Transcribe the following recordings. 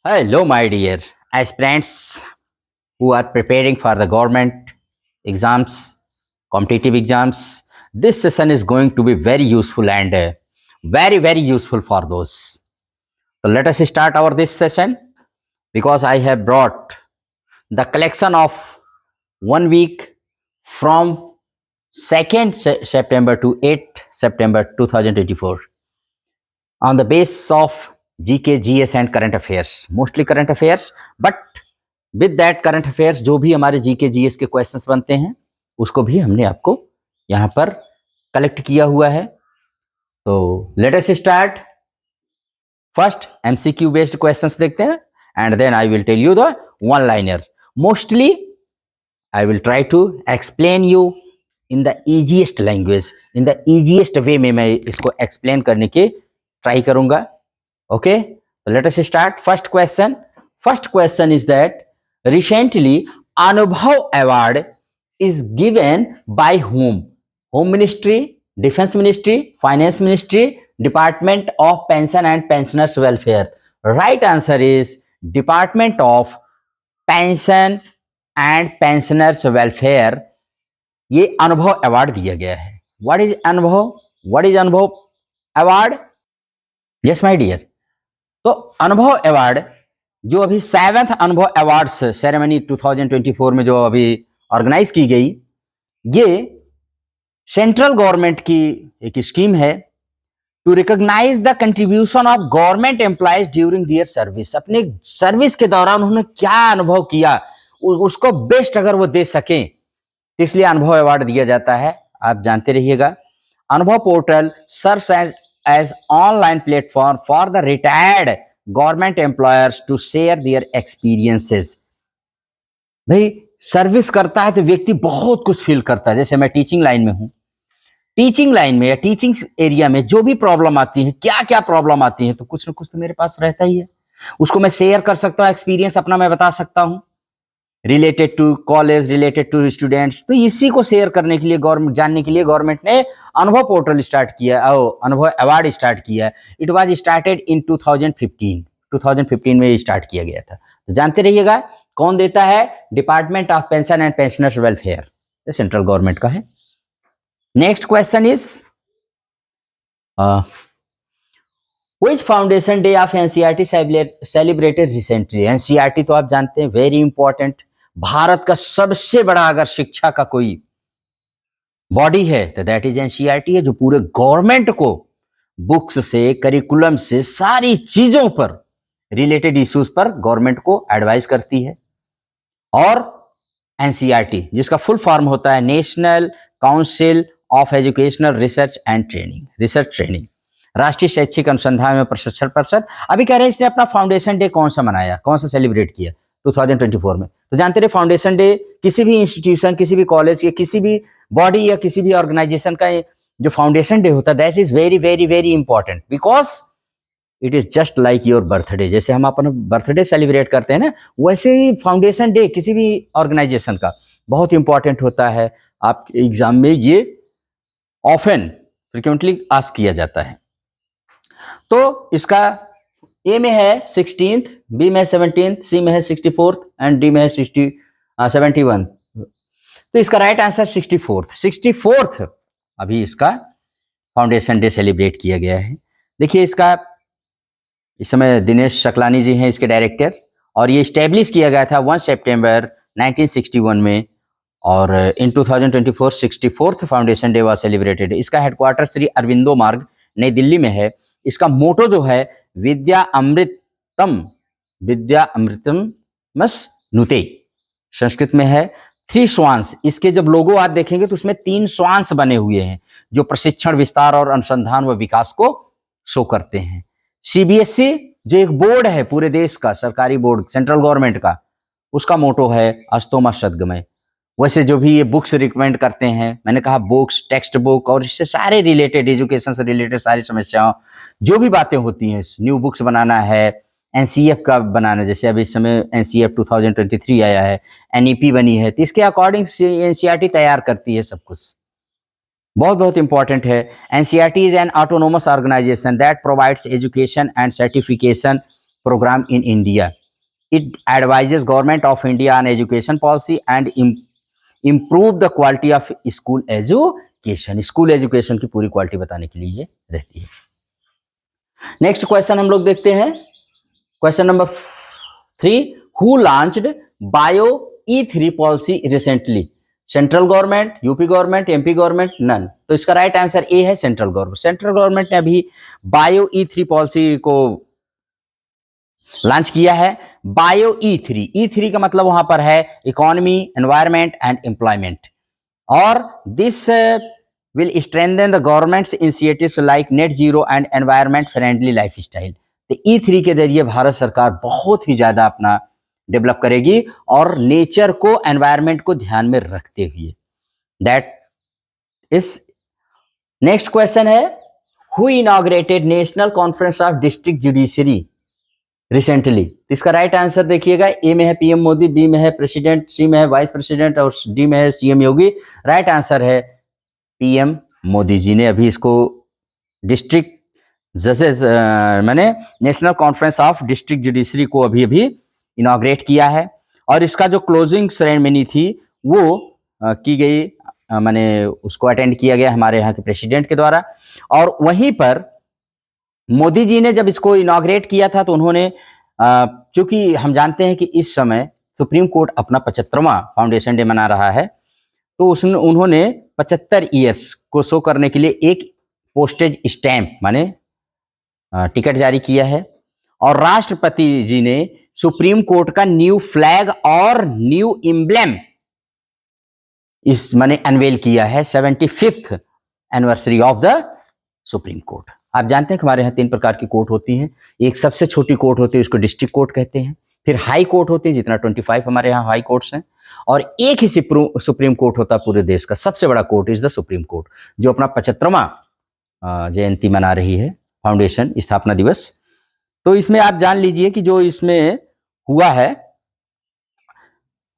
Hello, my dear aspirants who are preparing for the government exams, competitive exams. This session is going to be very useful and very useful for those. So let us start our this session because I have brought the collection of 1 week from 2nd September to 8th September 2024 on the basis of GK, GS and current affairs, mostly current affairs, but with that current affairs जो भी हमारे GK GS के questions बनते हैं उसको भी हमने आपको यहाँ पर कलेक्ट किया हुआ है। तो let us start. First MCQ based questions देखते हैं and then I will tell you the one liner. Mostly I will try to explain you in the easiest language, in the easiest way में मैं इसको explain करने की try करूंगा। Okay, let us start. First question is that recently Anubhav Award is given by whom? Home Ministry, Defense Ministry, Finance Ministry, Department of Pension and Pensioners Welfare. Right answer is Department of Pension and Pensioners Welfare. ये अनुभव award दिया गया है। What is अनुभव award? Yes my dear, तो अनुभव award जो अभी 7th अनुभव अवार्ड्स सेरेमनी 2024 में जो अभी ऑर्गेनाइज की गई, ये सेंट्रल गवर्नमेंट की एक स्कीम है to recognise the contribution of government employees during their service. अपने सर्विस के दौरान उन्होंने क्या अनुभव किया उसको बेस्ट अगर वो दे सकें तो इसलिए अनुभव अवार्ड दिया जाता है। आप जानते रहिएगा। Anubhav portal serves as online platform for the retired government employers to share their experiences. भाई सर्विस करता है तो व्यक्ति बहुत कुछ फील करता है। जैसे मैं टीचिंग लाइन में हूं, टीचिंग लाइन में या टीचिंग एरिया में जो भी प्रॉब्लम आती है, क्या क्या प्रॉब्लम आती है, तो कुछ ना कुछ तो मेरे पास रहता ही है। उसको मैं शेयर कर सकता हूँ, एक्सपीरियंस अपना मैं बता सकता हूँ related to college, related to students. तो इसी को शेयर करने के लिए गवर्नमेंट जानने के लिए गवर्नमेंट ने अनुभव पोर्टल स्टार्ट किया, अनुभव अवार्ड स्टार्ट किया। इट वाज स्टार्टेड इन 2015 में स्टार्ट किया गया था। तो जानते रहिएगा कौन देता है? Department of pension and pensioners welfare, central government का है। Next question is Which Foundation Day of NCERT celebrated recently? NCERT तो आप जानते हैं वेरी इंपॉर्टेंट, भारत का सबसे बड़ा अगर शिक्षा का कोई बॉडी है तो दैट इज एनसीईआरटी है, जो पूरे गवर्नमेंट को बुक्स से, करिकुलम से, सारी चीजों पर रिलेटेड इश्यूज पर गवर्नमेंट को एडवाइस करती है। और एनसीईआरटी जिसका फुल फॉर्म होता है national council of educational research and training, राष्ट्रीय शैक्षिक अनुसंधान में प्रशिक्षण परिषद। अभी कह रहे हैं इसने अपना फाउंडेशन डे कौन सा मनाया, कौन सा सेलिब्रेट किया 2024 में। तो जानते रहे फाउंडेशन डे किसी भी इंस्टीट्यूशन, किसी भी कॉलेज या किसी भी बॉडी या किसी भी ऑर्गेनाइजेशन का जो फाउंडेशन डे होता है that is very important because it is just like your birthday. जैसे हम अपना बर्थडे सेलिब्रेट करते हैं ना, वैसे ही फाउंडेशन डे किसी भी ऑर्गेनाइजेशन का बहुत इंपॉर्टेंट होता है। आपके एग्जाम में ये ऑफन फ्रिक्वेंटली आस्क किया जाता है। तो इसका ए में है 16th, बी में 17th, सी में है 64th एंड डी में है 71। तो इसका राइट आंसर 64th अभी इसका फाउंडेशन डे सेलिब्रेट किया गया है। देखिए इसका इस समय दिनेश शकलानी जी हैं इसके डायरेक्टर, और ये स्टैब्लिश किया गया था 1 सितंबर 1961 में, और इन 2024 64th foundation day was celebrated. इसका हेडक्वार्टर श्री अरविंदो मार्ग नई दिल्ली में है। इसका मोटो जो है विद्या अमृतम मस नुते, संस्कृत में है। 3 स्वांस, इसके जब लोगो आप देखेंगे तो उसमें 3 स्वांस बने हुए हैं जो प्रशिक्षण, विस्तार और अनुसंधान व विकास को शो करते हैं। सीबीएसई जो एक बोर्ड है पूरे देश का, सरकारी बोर्ड सेंट्रल गवर्नमेंट का, उसका मोटो है अस्तो मा सद्गमय। वैसे जो भी ये बुक्स रिकमेंड करते हैं, मैंने कहा बुक्स, टेक्स्ट बुक और इससे सारे रिलेटेड, एजुकेशन से रिलेटेड सारी समस्याओं जो भी बातें होती हैं, न्यू बुक्स बनाना है, एनसीएफ का बनाना, जैसे अभी इस समय एनसीएफ 2023 आया है, एनईपी बनी है, तो इसके अकॉर्डिंग से एनसीईआरटी तैयार करती है सब कुछ। बहुत इंपॉर्टेंट है। NCERT is an autonomous organisation that provides education and certification program in India. It advises government of India on education policy and improve the quality of school education. School education की पूरी quality बताने के लिए ये रहती है. Next question हम लोग देखते हैं. Question number 3. Who launched bio E3 policy recently? Central government, UP government, MP government, none. तो इसका राइट आंसर ए है, सेंट्रल गवर्नमेंट. सेंट्रल गवर्नमेंट ने अभी बायो E3 पॉलिसी को लॉन्च किया है. बायो E3 का मतलब वहां पर है इकोनॉमी, एनवायरमेंट एंड एम्प्लॉयमेंट. और this will strengthen the governments initiatives like net zero and environment friendly lifestyle. तो E3 के जरिए भारत सरकार बहुत ही ज्यादा अपना डेवलप करेगी और नेचर को, एनवायरमेंट को ध्यान में रखते हुए. That is. नेक्स्ट क्वेश्चन है, who inaugurated national conference of district judiciary recently? इसका राइट आंसर देखिएगा. ए में है पीएम मोदी, बी में है प्रेसिडेंट, सी में है वाइस प्रेसिडेंट और डी में है सीएम योगी. राइट आंसर है पीएम मोदी जी ने अभी इसको डिस्ट्रिक्ट जजेस मैंने national conference of district judiciary को अभी अभी इनॉग्रेट किया है. और इसका जो क्लोजिंग सेरेमनी थी वो की गई, मैंने उसको अटेंड किया गया हमारे यहाँ के प्रेसिडेंट के द्वारा. और वहीं पर मोदी जी ने जब इसको इनॉग्रेट किया था तो उन्होंने, चूंकि हम जानते हैं कि इस समय सुप्रीम कोर्ट अपना 75वां फाउंडेशन डे मना रहा है, तो उन्होंने 75 ईयर्स को शो करने के लिए एक पोस्टेज स्टैम्प माने टिकट जारी किया है. और राष्ट्रपति जी ने सुप्रीम कोर्ट का न्यू फ्लैग और न्यू एम्ब्लेम इस माने अनवेल किया है. 75th anniversary of the supreme court. आप जानते हैं कि हमारे यहाँ 3 प्रकार की कोर्ट होती हैं. एक सबसे छोटी कोर्ट होती है, उसको डिस्ट्रिक्ट कोर्ट कहते हैं. फिर हाई कोर्ट होती है, जितना 25 हमारे यहाँ हाई कोर्ट्स हैं. और एक ही सुप्रीम कोर्ट होता है पूरे देश का. सबसे बड़ा court is the supreme court, जो अपना 75वां जयंती मना रही है, फाउंडेशन स्थापना दिवस. तो इसमें आप जान लीजिए कि जो इसमें हुआ है,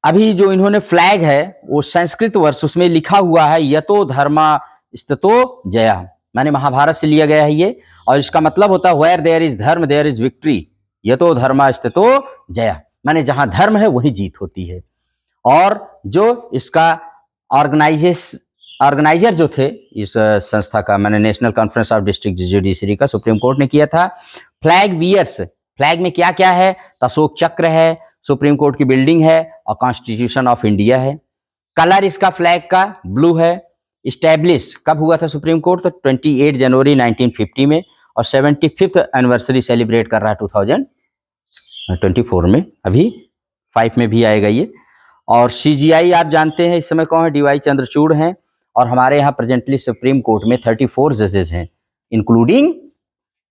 अभी जो इन्होंने फ्लैग है वो संस्कृत वर्ष, उसमें लिखा हुआ है यतो धर्मा स्ततो जया, माने महाभारत से लिया गया है ये. और इसका मतलब होता है वेयर देयर इज धर्म देयर इज विक्ट्री, यतो धर्मा स्ततो जया, माने जहां धर्म है वही जीत होती है. और जो इसका ऑर्गेनाइजर जो थे इस संस्था का, मैंने national conference of district judiciary का, सुप्रीम कोर्ट ने किया था. फ्लैग वियर्स, फ्लैग में क्या क्या है? अशोक चक्र है, सुप्रीम कोर्ट की बिल्डिंग है और कॉन्स्टिट्यूशन ऑफ इंडिया है. कलर इसका फ्लैग का ब्लू है. इस्टेब्लिश कब हुआ था सुप्रीम कोर्ट? तो 28 जनवरी 1950 में. और 75th एनिवर्सरी सेलिब्रेट कर रहा है 2024 में. अभी 5 में भी आएगा ये. और CGI आप जानते हैं इस समय कौन है? DY चंद्रचूड़ हैं. और हमारे यहाँ प्रेजेंटली सुप्रीम कोर्ट में 34 जजेस हैं, इंक्लूडिंग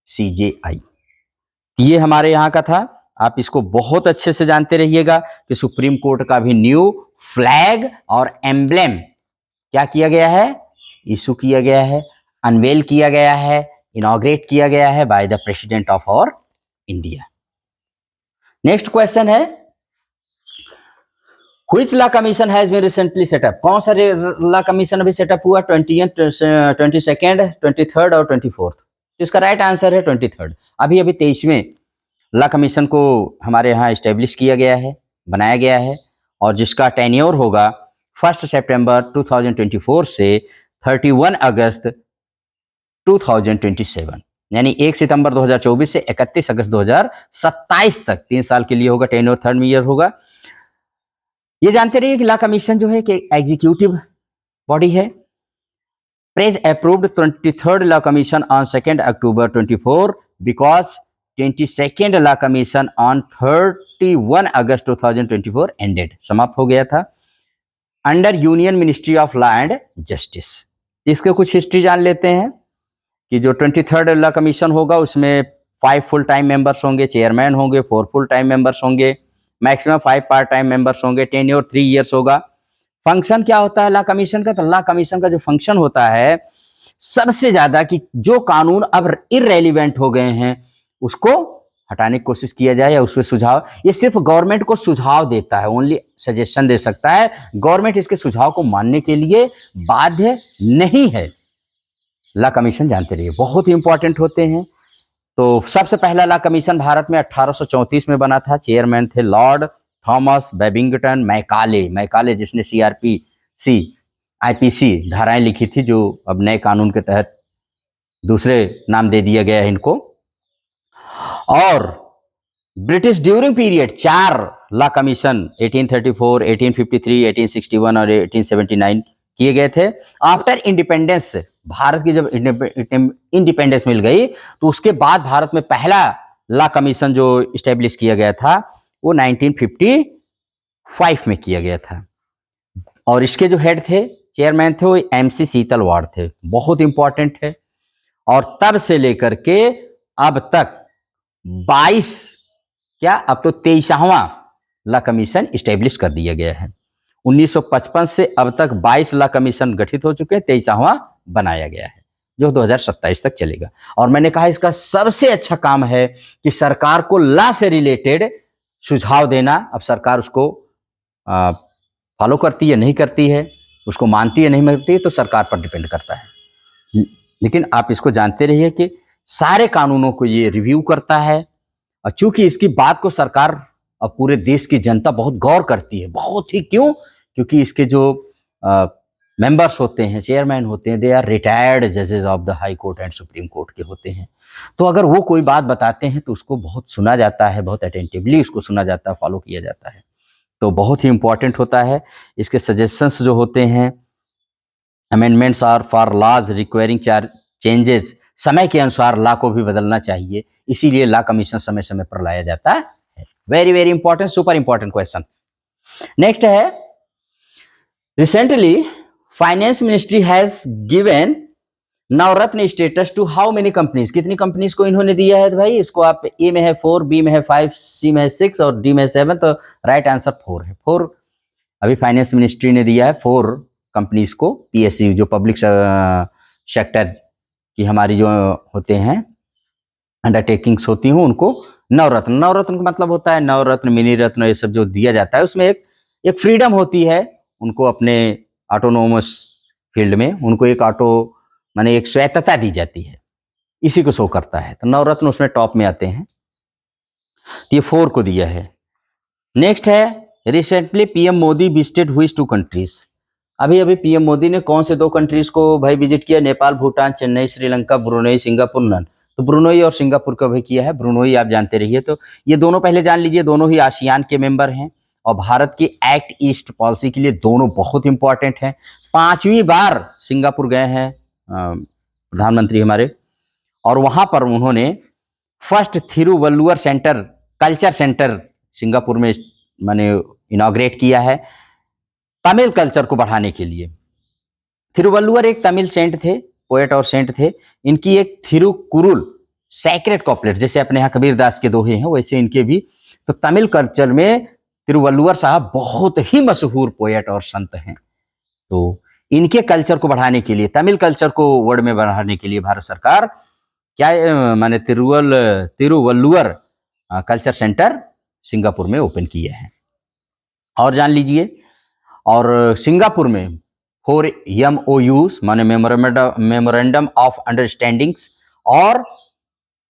CJI. ये हमारे यहाँ का था. आप इसको बहुत अच्छे से जानते रहिएगा कि सुप्रीम कोर्ट का भी न्यू फ्लैग और एम्ब्लेम क्या किया गया है? इशू किया गया है, अनवेल किया गया है, इनॉग्रेट किया गया है by the president of our India. Next question है, which law commission has been recently set up? कौन सा लॉ कमीशन अभी सेटअप हुआ? 20th, 22nd, 23rd और 24th. तो इसका राइट आंसर है 23rd. अभी 23वें लॉ कमीशन को हमारे यहाँ इस्टेब्लिश किया गया है, बनाया गया है. और जिसका टेन्योर होगा 1 सितंबर 2024 से 31 अगस्त 2027, यानी 1 सितंबर 2024 से 31 अगस्त 2027 तक 3 साल के लिए होगा. टेन्योर 3rd ईयर होगा. ये जानते रहिए कि लॉ कमीशन जो है कि एग्जीक्यूटिव बॉडी है. Press approved 23rd law commission on 2 October 24 because 22nd law commission on 31 August 2024 ended, समाप्त हो गया था, under union ministry of law and justice. इसके कुछ हिस्ट्री जान लेते हैं कि जो 23rd लॉ कमीशन होगा उसमें 5 फुल टाइम मेंबर्स होंगे, चेयरमैन होंगे, 4 फुल टाइम मेंबर्स होंगे, मैक्सिमम 5 पार्ट टाइम मेंबर्स होंगे. टेन्योर 3 इयर्स होगा. फंक्शन क्या होता है लॉ कमीशन का? तो लॉ कमीशन का जो फंक्शन होता है सबसे ज्यादा कि जो कानून अब इररेलेवेंट हो गए हैं उसको हटाने की कोशिश किया जाए या उसमें सुझाव. ये सिर्फ गवर्नमेंट को सुझाव देता है, ओनली सजेशन दे सकता है. गवर्नमेंट इसके सुझाव को मानने के लिए बाध्य नहीं है. लॉ कमीशन जानते रहिए बहुत ही इंपॉर्टेंट होते हैं. तो सबसे पहला ला कमीशन भारत में 1834 में बना था। चेयरमैन थे Lord Thomas Babington Macaulay. Macaulay जिसने सीआरपीसी आईपीसी धाराएं लिखी थी, जो अब नए कानून के तहत दूसरे नाम दे दिया गया है इनको। और ब्रिटिश ड्यूरिंग पीरियड 4 ला कमीशन 1834, 1853, 1861 और 1879 किए गए थे। आफ्टर इंडिपेंडेंस, भारत की जब इंडिपेंडेंस मिल गई तो उसके बाद भारत में पहला ला कमीशन जो इस्टेब्लिश किया गया था वो 1955 में किया गया था। और इसके जो हेड थे, चेयरमैन थे, वो एमसी सीतल वार्ड थे। बहुत इंपॉर्टेंट है। और तब से लेकर के अब तक 22 क्या अब तो 23वां ला कमीशन इस्टेब्लिश कर दिया गया है। 1955 से अब तक 22 ला कमीशन गठित हो चुके हैं, 23वां बनाया गया है जो 2027 तक चलेगा। और मैंने कहा इसका सबसे अच्छा काम है कि सरकार को लॉ से रिलेटेड सुझाव देना। अब सरकार उसको फॉलो करती है नहीं करती है, उसको मानती है नहीं मानती है, तो सरकार पर डिपेंड करता है। लेकिन आप इसको जानते रहिए कि सारे कानूनों को ये रिव्यू करता है। और चूंकि इसकी बात को सरकार और पूरे देश की जनता बहुत गौर करती है, बहुत ही, क्यों? क्योंकि इसके जो मेंबर्स होते हैं, चेयरमैन होते हैं, दे आर रिटायर्ड जजेस of the high court and supreme court के होते हैं। तो अगर वो कोई बात बताते हैं तो उसको बहुत सुना जाता है, बहुत अटेंटिवली उसको सुना जाता है, फॉलो किया जाता है। तो बहुत ही इंपॉर्टेंट होता है। इसके सजेशंस जो होते हैं, amendments are for laws requiring changes, समय के अनुसार लॉ को भी बदलना चाहिए, इसीलिए लॉ कमीशन समय समय पर लाया जाता है। Very very important, super important question. Next है, recently finance ministry has given Navratna status to how many companies? कितनी कंपनीज को इन्होंने दिया है? तो भाई इसको आप ए में है 4, बी में है 5, सी में है 6 और डी में है 7, तो राइट आंसर 4 है। 4 अभी फाइनेंस मिनिस्ट्री ने दिया है 4 कंपनीज को, पीएसयू जो पब्लिक सेक्टर की हमारी जो होते हैं अंडरटेकिंग्स होती हैं, उनको नवरत्न। नवरत्न का मतलब होता है नवरत्न, मिनी रत्न, ये सब जो दिया जाता है उसमें एक फ्रीडम होती है उनको अपने ऑटोनोमस फील्ड में, उनको एक माने एक स्वायत्तता दी जाती है, इसी को शो करता है। तो नवरत्न उसमें टॉप में आते हैं। तो ये 4 को दिया है। नेक्स्ट है, recently PM Modi visited which 2 countries? अभी अभी पीएम मोदी ने कौन से 2 कंट्रीज को भाई विजिट किया? Nepal, Bhutan, Chennai, Sri Lanka, Brunei, Singapore, none. तो ब्रुनई और सिंगापुर का भी किया है। ब्रुनई आप जानते रहिए। तो ये दोनों पहले जान लीजिए, दोनों ही आसियान के मेंबर हैं और भारत की एक्ट ईस्ट पॉलिसी के लिए दोनों बहुत इंपॉर्टेंट हैं। 5वीं बार सिंगापुर गए हैं प्रधानमंत्री हमारे, और वहां पर उन्होंने first Thiruvalluvar centre, culture centre Singapore में मैंने इनॉग्रेट किया है तमिल कल्चर को बढ़ाने के लिए। थिरुवल्लुवर एक तमिल सेंट थे, पोएट और सेंट थे। इनकी एक थिरुकुरुल सैक्रेड कॉपलेट, जैसे अपने यहाँ कबीरदास के दोहे हैं वैसे इनके भी। तो तमिल कल्चर में तिरुवल्लुवर साहब बहुत ही मशहूर पोएट और संत हैं। तो इनके कल्चर को बढ़ाने के लिए, तमिल कल्चर को वर्ल्ड में बढ़ाने के लिए भारत सरकार क्या माने तिरुवल्लुवर कल्चर सेंटर सिंगापुर में ओपन किए हैं। और जान लीजिए, और सिंगापुर में 4 MOUs माने मेमोरेंडम ऑफ अंडरस्टैंडिंग्स और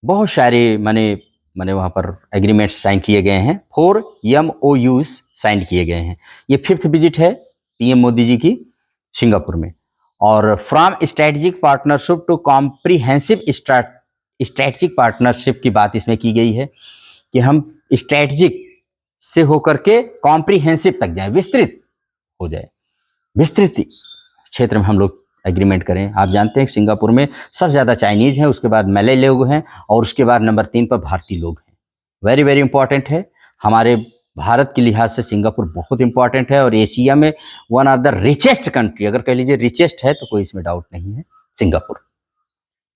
बहुत सारे माने वहाँ पर एग्रीमेंट्स साइन किए गए हैं। 4 MOUs साइन किए गए हैं। ये 5th विजिट है पीएम मोदी जी की सिंगापुर में। और from strategic partnership to comprehensive strategic partnership की बात इसमें की गई है कि हम स्ट्रेटेजिक से होकर के कॉम्प्रिहेंसिव तक जाए, विस्तृत हो जाए, विस्तृत क्षेत्र में हम लोग एग्रीमेंट करें। आप जानते हैं सिंगापुर में सबसे ज़्यादा चाइनीज हैं, उसके बाद मलय लोग हैं और उसके बाद नंबर 3 पर भारतीय लोग हैं। वेरी वेरी इंपॉर्टेंट है। हमारे भारत के लिहाज से सिंगापुर बहुत इंपॉर्टेंट है और एशिया में one of the richest country, अगर कह लीजिए रिचेस्ट है तो कोई इसमें डाउट नहीं है सिंगापुर।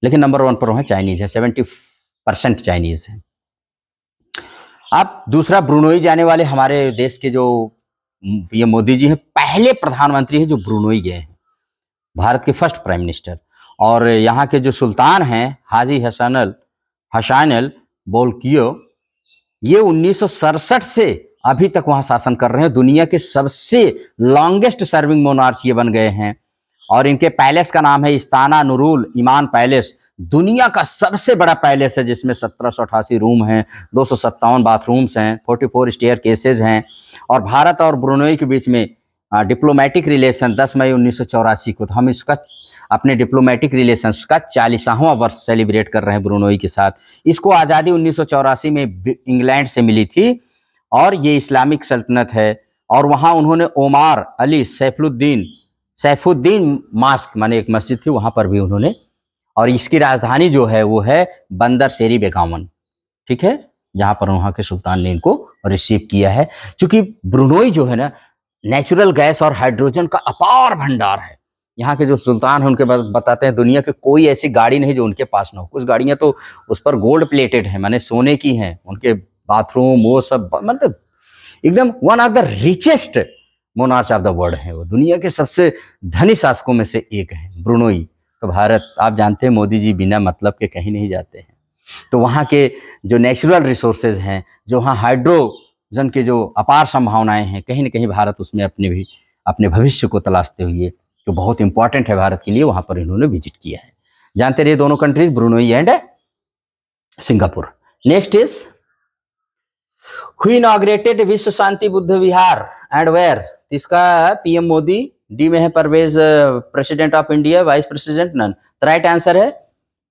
लेकिन नंबर 1 पर वहाँ चाइनीज है, 70% चाइनीज है। अब दूसरा, ब्रुनोई जाने वाले हमारे देश के जो ये मोदी जी हैं, पहले प्रधानमंत्री हैं जो ब्रुनोई गए हैं, भारत के फर्स्ट प्राइम मिनिस्टर। और यहाँ के जो सुल्तान हैं हाजी हसानल बोलकियो, ये 1967 से अभी तक वहाँ शासन कर रहे हैं। दुनिया के सबसे लॉन्गेस्ट सर्विंग मोनार्च ये बन गए हैं। और इनके पैलेस का नाम है इस्ताना नुरुल ईमान पैलेस, दुनिया का सबसे बड़ा पैलेस है जिसमें 1788 रूम हैं, 257 बाथरूम्स हैं, 44 स्टेयर केसेज हैं। और भारत और ब्रुनोई के बीच में डिप्लोमेटिक रिलेशन 10 मई 1984 को, तो हम इसका अपने डिप्लोमेटिक रिलेशंस का 40वां वर्ष सेलिब्रेट कर रहे हैं ब्रुनोई के साथ। इसको आज़ादी 1984 में इंग्लैंड से मिली थी और ये इस्लामिक सल्तनत है। और वहाँ उन्होंने ओमार अली सैफुद्दीन मास्क माने एक मस्जिद थी, वहाँ पर भी उन्होंने, और इसकी राजधानी जो है वो है बंदर शेरी बेगामन, ठीक है, जहाँ पर वहाँ के सुल्तान ने इनको रिसीव किया है। क्योंकि ब्रुनोई जो है ना, नेचुरल गैस और हाइड्रोजन का अपार भंडार है। यहाँ के जो सुल्तान हैं उनके बताते हैं दुनिया के कोई ऐसी गाड़ी नहीं जो उनके पास ना हो। कुछ गाड़ियाँ तो उस पर गोल्ड प्लेटेड है, माने सोने की हैं, उनके बाथरूम वो सब, मतलब एकदम one of the richest monarch of the world है। वो दुनिया के सबसे धनी शासकों में से एक है ब्रुनोई। तो भारत, आप जानते हैं मोदी जी बिना मतलब के कहीं नहीं जाते हैं। तो वहाँ के जो नेचुरल रिसोर्सेज हैं, जो वहाँ हाइड्रोजन के जो अपार संभावनाएं हैं, कहीं ना कहीं भारत उसमें अपने भविष्य को तलाशते हुए, जो बहुत इंपॉर्टेंट है भारत के लिए, वहाँ पर इन्होंने विजिट किया है। जानते रहिए दोनों countries, Brunei and Singapore. Next is who inaugurated Vishwa Shanti Buddha Vihar and where. इसका पीएम मोदी, डी में है परवेज president of India, vice president none. तो राइट आंसर है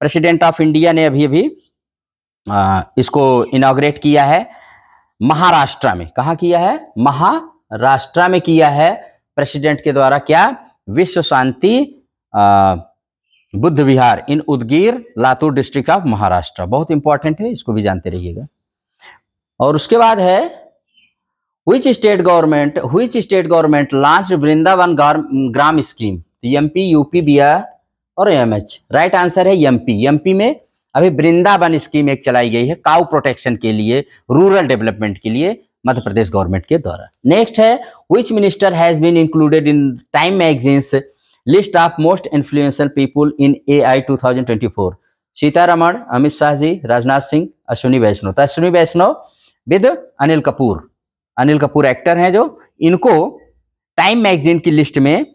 प्रेसिडेंट ऑफ इंडिया ने अभी अभी इसको इनॉग्रेट किया है महाराष्ट्र में। कहाँ किया है? महाराष्ट्र में किया है प्रेसिडेंट के द्वारा। क्या? विश्व शांति बुद्ध विहार इन उदगीर, लातूर डिस्ट्रिक्ट ऑफ महाराष्ट्र। बहुत इंपॉर्टेंट है, इसको भी जानते रहिएगा। और उसके बाद है which state government launched Vrindavan gram scheme. MP, UP, Bihar और एमएच। राइट आंसर है एमपी। एमपी में अभी वृंदावन स्कीम एक चलाई गई है काउ प्रोटेक्शन के लिए, रूरल डेवलपमेंट के लिए, मध्य प्रदेश गवर्नमेंट के द्वारा। नेक्स्ट है which minister has been included in Time magazine's list of most influential people in AI 2024। Sitharaman, Amit Shah ji, Rajnath Singh, Ashwini Vaishnaw. तो अश्विनी वैष्णव विद अनिल कपूर एक्टर हैं, जो इनको टाइम मैगजीन की लिस्ट में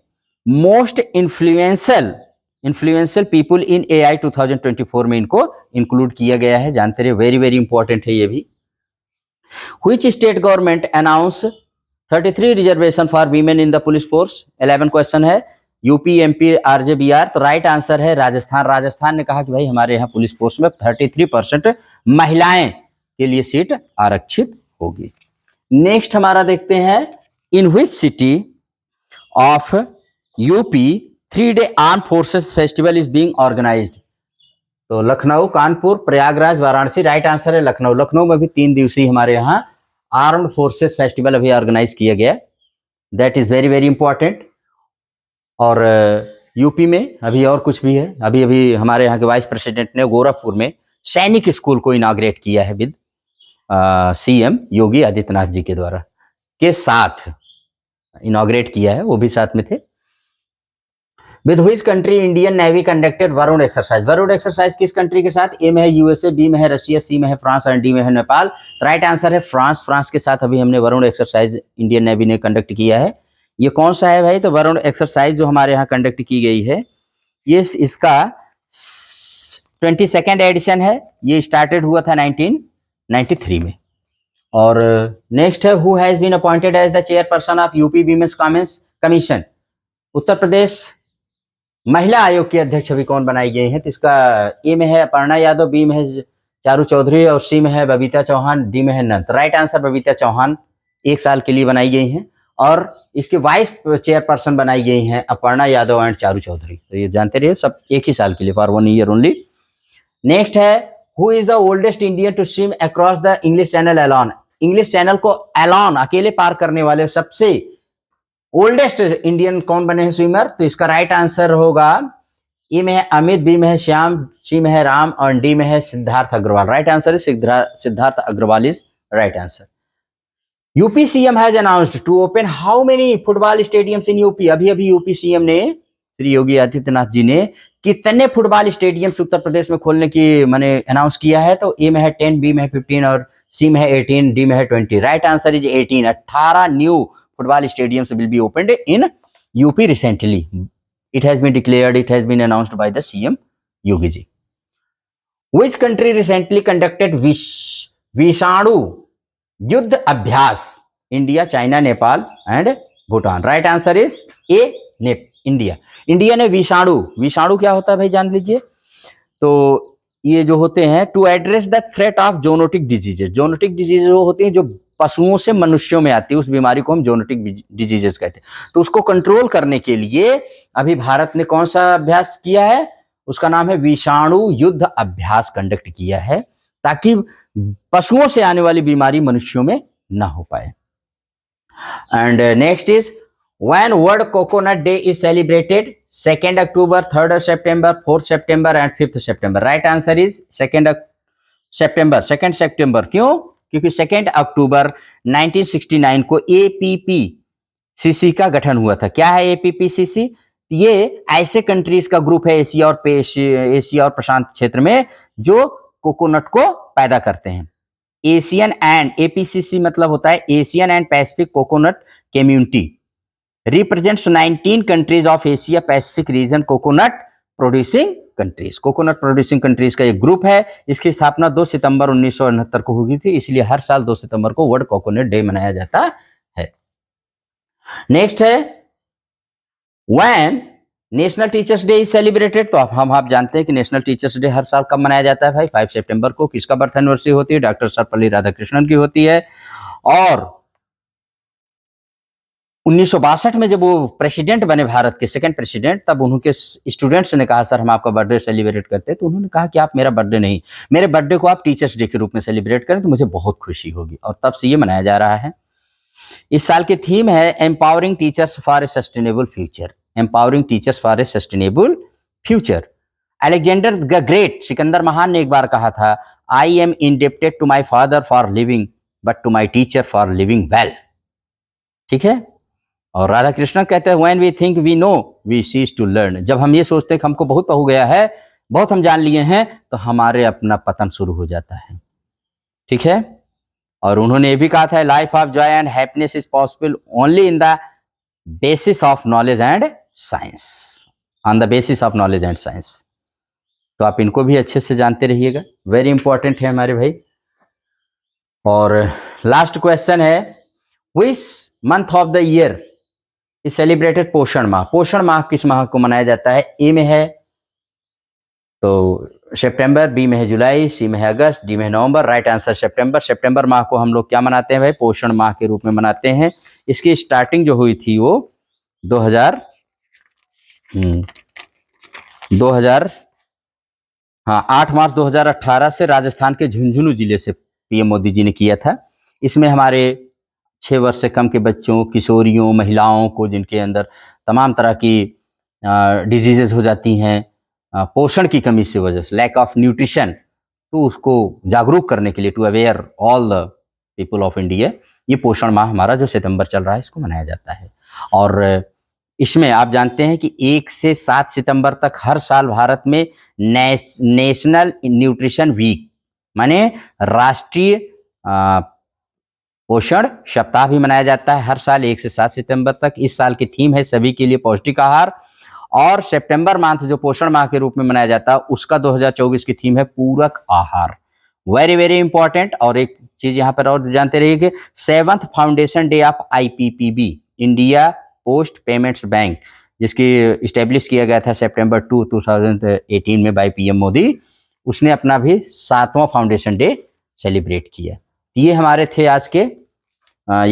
most influential people in AI 2024 में इनको इंक्लूड किया गया है। जानते रहिए, वेरी वेरी इंपॉर्टेंट है ये भी। Which state government announced 33 reservation for women in the police force. 11 question है। UP, MP, RJ, Bihar. तो राइट आंसर है राजस्थान ने कहा कि भाई हमारे यहाँ पुलिस फोर्स में 33% महिलाएं के लिए सीट आरक्षित होगी। नेक्स्ट हमारा देखते हैं in which city of UP 3-day arm forces festival is being organized. तो लखनऊ, कानपुर, प्रयागराज, वाराणसी। राइट आंसर है लखनऊ। लखनऊ में भी 3 दिवसीय हमारे यहाँ आर्म्ड फोर्सेस फेस्टिवल अभी ऑर्गेनाइज किया गया, that is very very important. और यूपी में अभी और कुछ भी है। अभी अभी हमारे यहाँ के वाइस प्रेसिडेंट ने गोरखपुर में सैनिक स्कूल को इनाग्रेट किया है विद सीएम योगी आदित्यनाथ जी के द्वारा के साथ इनाग्रेट किया है, वो भी साथ में थे। With which country Indian navy conducted Varun exercise. Varun exercise किस कंट्री के साथ? ए में है यूएसए, बी में है रशिया, सी में है फ्रांस और डी में है नेपाल। राइट आंसर है फ्रांस। फ्रांस के साथ अभी हमने वरुण एक्सरसाइज इंडियन नेवी ने कंडक्ट किया है। ये कौन सा है भाई? तो वरुण एक्सरसाइज जो हमारे यहाँ कंडक्ट की गई है, ये इसका 22nd एडिशन है। ये स्टार्टेड हुआ था 1993 में। और नेक्स्ट है who has been appointed as the chairperson of UP women's commission. Uttar Pradesh महिला आयोग के अध्यक्ष अभी कौन बनाई गई है? तो इसका ए में है अपर्णा यादव, बी में है चारू चौधरी और सी में है बबीता चौहान, डी में है नंद। राइट आंसर बबीता चौहान 1 साल के लिए बनाई गई हैं और इसके वाइस चेयरपर्सन बनाई गई हैं अपर्णा यादव एंड चारू चौधरी। तो ये जानते रहिए, सब 1 ही साल के लिए, फॉर 1 ईयर ओनली। नेक्स्ट है who is the oldest Indian to swim across the English Channel alone. English Channel को अलोन अकेले पार करने वाले सबसे ओल्डेस्ट इंडियन कौन बने हैं स्विमर? तो इसका राइट आंसर होगा ए में है अमित, बी में है श्याम, सी में है राम और डी में है सिद्धार्थ अग्रवाल। राइट आंसर है Siddharth Agarwal is right answer. UP CM has announced to open how many football stadiums in UP. अभी अभी यूपी सीएम ने, श्री योगी आदित्यनाथ जी ने, कितने फुटबॉल स्टेडियम्स उत्तर प्रदेश में खोलने की मैंने अनाउंस किया है? तो ए में है 10, बी में है 15 और सी में है 18, डी में है 20। Right answer is 18। 18 new football stadiums will be opened in UP recently. It has been declared, it has been announced by the CM Yogi ji. Which country recently conducted विषाणु युद्ध अभ्यास? India, China, Nepal and Bhutan. Right answer is a, India. India ने विषाणु, विषाणु क्या होता है भाई जान लीजिए। तो ये जो होते हैं to address the threat of zoonotic diseases, zoonotic disease वो होती हैं जो पशुओं से मनुष्यों में आती है, उस बीमारी को हम जोनोटिक डिजीजेस कहते हैं। तो उसको कंट्रोल करने के लिए अभी भारत ने कौन सा अभ्यास किया है? उसका नाम है विषाणु युद्ध अभ्यास कंडक्ट किया है, ताकि पशुओं से आने वाली बीमारी मनुष्यों में ना हो पाए। And next is when world coconut day is celebrated? 2nd October, 3rd September, 4th September and 5th September. Right answer is 2nd September, 2nd September। क्यों? क्योंकि 2nd अक्टूबर 1969 को APPCC का गठन हुआ था। क्या है APPCC? ये ऐसे कंट्रीज का ग्रुप है एशिया और प्रशांत क्षेत्र में जो कोकोनट को पैदा करते हैं। एशियन एंड APCC मतलब होता है Asian and Pacific coconut community, represents 19 countries of Asia Pacific region coconut producing countries। Coconut producing countries का एक ग्रुप है। इसकी स्थापना 2 सितंबर 1969 को हुई थी, इसलिए हर साल 2 सितंबर को वर्ल्ड कोकोनट डे मनाया जाता है। नेक्स्ट है when national teachers day is celebrated? तो अब आप जानते हैं कि नेशनल टीचर्स डे हर साल कब मनाया जाता है भाई? 5 सितंबर को। किसका बर्थ एनिवर्सरी होती है? डॉक्टर सर्वपल्ली राधाकृष्णन की होती है। और 1962 में जब वो प्रेसिडेंट बने भारत के, सेकंड प्रेसिडेंट, तब उनके स्टूडेंट्स ने कहा सर हम आपका बर्थडे सेलिब्रेट करते हैं। तो उन्होंने कहा कि आप मेरा बर्थडे नहीं, मेरे बर्थडे को आप टीचर्स डे के रूप में सेलिब्रेट करें तो मुझे बहुत खुशी होगी। और तब से ये मनाया जा रहा है। इस साल की थीम है empowering teachers for a sustainable future. Empowering teachers for a sustainable future. Alexander the Great, Sikandar महान ने एक बार कहा था, I am indebted to my father for living but to my teacher for living well. ठीक है। और राधा कृष्णन कहते हैं when we think we know we cease to learn. जब हम ये सोचते हैं कि हमको बहुत हो गया है, बहुत हम जान लिए हैं, तो हमारे अपना पतन शुरू हो जाता है। ठीक है। और उन्होंने ये भी कहा था life of Joy and happiness is possible only in the basis of knowledge and science, on the basis of knowledge and science. तो आप इनको भी अच्छे से जानते रहिएगा, वेरी इंपॉर्टेंट है हमारे भाई। और लास्ट क्वेश्चन है which month of the year is celebrated पोषण माह? पोषण माह किस माह को मनाया जाता है? ए में है तो सितंबर, बी में है जुलाई, सी में है अगस्त, डी में है नवंबर। राइट आंसर सितंबर। सितंबर माह को हम लोग क्या मनाते हैं भाई? पोषण माह के रूप में मनाते हैं। इसकी स्टार्टिंग जो हुई थी वो 2000 8 मार्च 2018 से राजस्थान के झुंझुनू जिले से पीएम मोदी जी ने किया था। इसमें हमारे 6 वर्ष से कम के बच्चों, किशोरियों, महिलाओं को जिनके अंदर तमाम तरह की डिजीजेज हो जाती हैं पोषण की कमी से वजह से, लैक ऑफ न्यूट्रिशन, तो उसको जागरूक करने के लिए, to aware all the people of India, ये पोषण माह हमारा जो सितंबर चल रहा है इसको मनाया जाता है। और इसमें आप जानते हैं कि 1 से 7 सितंबर तक हर साल भारत में नेशनल न्यूट्रिशन वीक माने राष्ट्रीय पोषण सप्ताह भी मनाया जाता है हर साल 1 से 7 सितंबर तक। इस साल की थीम है सभी के लिए पौष्टिक आहार। और सितंबर मंथ जो पोषण माह के रूप में मनाया जाता है उसका 2024 की थीम है पूरक आहार। Very very important. और एक चीज यहाँ पर और जानते रहिए कि 7th foundation day of IPPB, India post payments bank, जिसकी इस्टेब्लिश किया गया था सितंबर 2, 2018 में बाय पीएम मोदी, उसने अपना भी 7वां फाउंडेशन डे सेलिब्रेट किया। ये हमारे थे आज के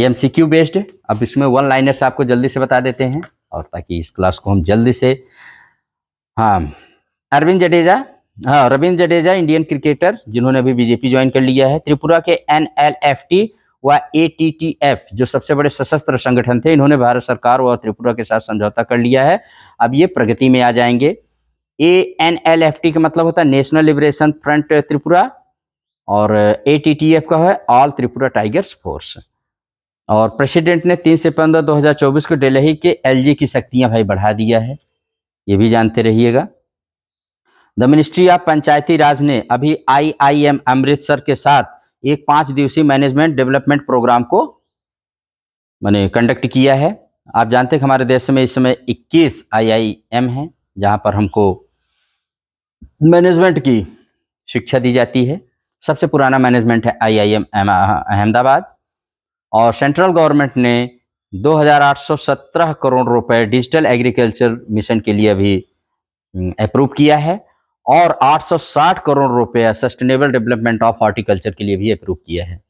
MCQ बेस्ड। अब इसमें वन लाइनर्स आपको जल्दी से बता देते हैं और ताकि इस क्लास को हम जल्दी से, रविंद्र जडेजा इंडियन क्रिकेटर जिन्होंने अभी बीजेपी ज्वाइन कर लिया है। त्रिपुरा के NLFT व ATTF जो सबसे बड़े सशस्त्र संगठन थे, इन्होंने भारत सरकार और त्रिपुरा के साथ समझौता कर लिया है। अब ये प्रगति में आ जाएंगे। NLFT का मतलब होता है नेशनल लिबरेशन फ्रंट त्रिपुरा और ATTF का है ऑल त्रिपुरा टाइगर्स फोर्स। और प्रेसिडेंट ने 3 सितंबर 2024 को दिल्ली के LG की शक्तियां भाई बढ़ा दिया है, ये भी जानते रहिएगा। द मिनिस्ट्री ऑफ पंचायती राज ने अभी IIM अमृतसर के साथ एक 5 दिवसीय मैनेजमेंट डेवलपमेंट प्रोग्राम को मैंने कंडक्ट किया है। आप जानते हैं कि हमारे देश में इस समय 21 IIM हैं जहां पर हमको मैनेजमेंट की शिक्षा दी जाती है। सबसे पुराना मैनेजमेंट है IIM अहमदाबाद। और सेंट्रल गवर्नमेंट ने 2817 करोड़ रुपए डिजिटल एग्रीकल्चर मिशन के लिए अभी अप्रूव किया है, और 860 करोड़ रुपया सस्टेनेबल डेवलपमेंट ऑफ हॉर्टिकल्चर के लिए भी अप्रूव किया है।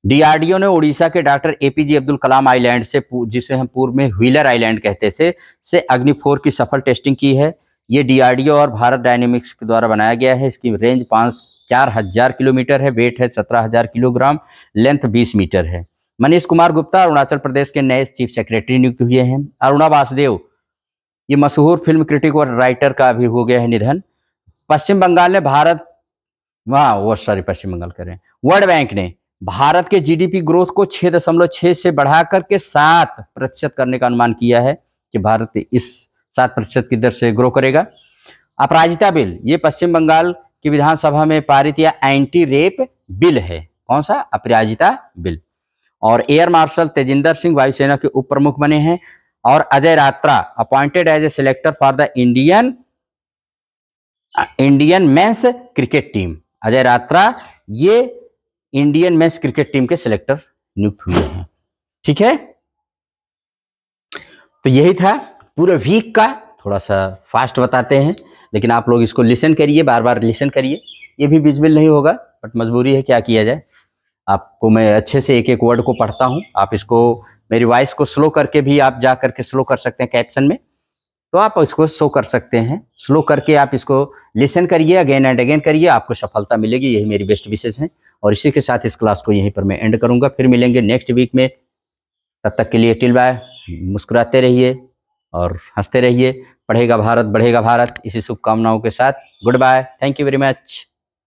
डीआरडीओ ने उड़ीसा के doctor APJ Abdul Kalam island से, जिसे हम पूर्व में व्हीलर आइलैंड कहते थे, से अग्नि-4 की सफल टेस्टिंग की है। ये डीआरडीओ और भारत डायनेमिक्स के द्वारा बनाया गया है। इसकी रेंज 4000 किलोमीटर है, वेट है 17,000 किलोग्राम, लेंथ 20 मीटर है। मनीष कुमार गुप्ता अरुणाचल प्रदेश के नए चीफ सेक्रेटरी नियुक्त हुए हैं। अरुणा वासुदेव, ये मशहूर फिल्म क्रिटिक और राइटर का भी हो गया है निधन। पश्चिम बंगाल ने पश्चिम बंगाल कह रहे हैं, वर्ल्ड बैंक ने भारत के जीडीपी ग्रोथ को 6.6 से बढ़ाकर के 7% करने का अनुमान किया है कि भारत इस 7% की दर से ग्रो करेगा। अपराजिता बिल, ये पश्चिम बंगाल की विधानसभा में पारित या एंटी रेप बिल है। कौन सा? अपराजिता बिल। और एयर मार्शल तेजिंदर सिंह वायुसेना के उप प्रमुख बने हैं। और Ajay Ratra appointed as a selector for the Indian men's cricket team. Ajay Ratra ये इंडियन मेंस क्रिकेट टीम के सिलेक्टर नियुक्त हुए हैं। ठीक है, तो यही था पूरे वीक का। थोड़ा सा फास्ट बताते हैं, लेकिन आप लोग इसको लिसन करिए, बार बार लिसन करिए। ये भी विजिबल नहीं होगा, बट मजबूरी है, क्या किया जाए। आपको मैं अच्छे से एक एक वर्ड को पढ़ता हूँ, आप इसको मेरी वॉइस को स्लो करके भी आप जा करके स्लो कर सकते हैं कैप्शन में, तो आप इसको शो कर सकते हैं। स्लो करके आप इसको लिसन करिए, अगेन एंड अगेन करिए, आपको सफलता मिलेगी। यही मेरी बेस्ट विशेष है। और इसी के साथ इस क्लास को यहीं पर मैं एंड करूंगा। फिर मिलेंगे नेक्स्ट वीक में। तब तक के लिए टिल बाय। मुस्कुराते रहिए और हंसते रहिए। पढ़ेगा भारत बढ़ेगा भारत, इसी शुभकामनाओं के साथ goodbye. Thank you very much.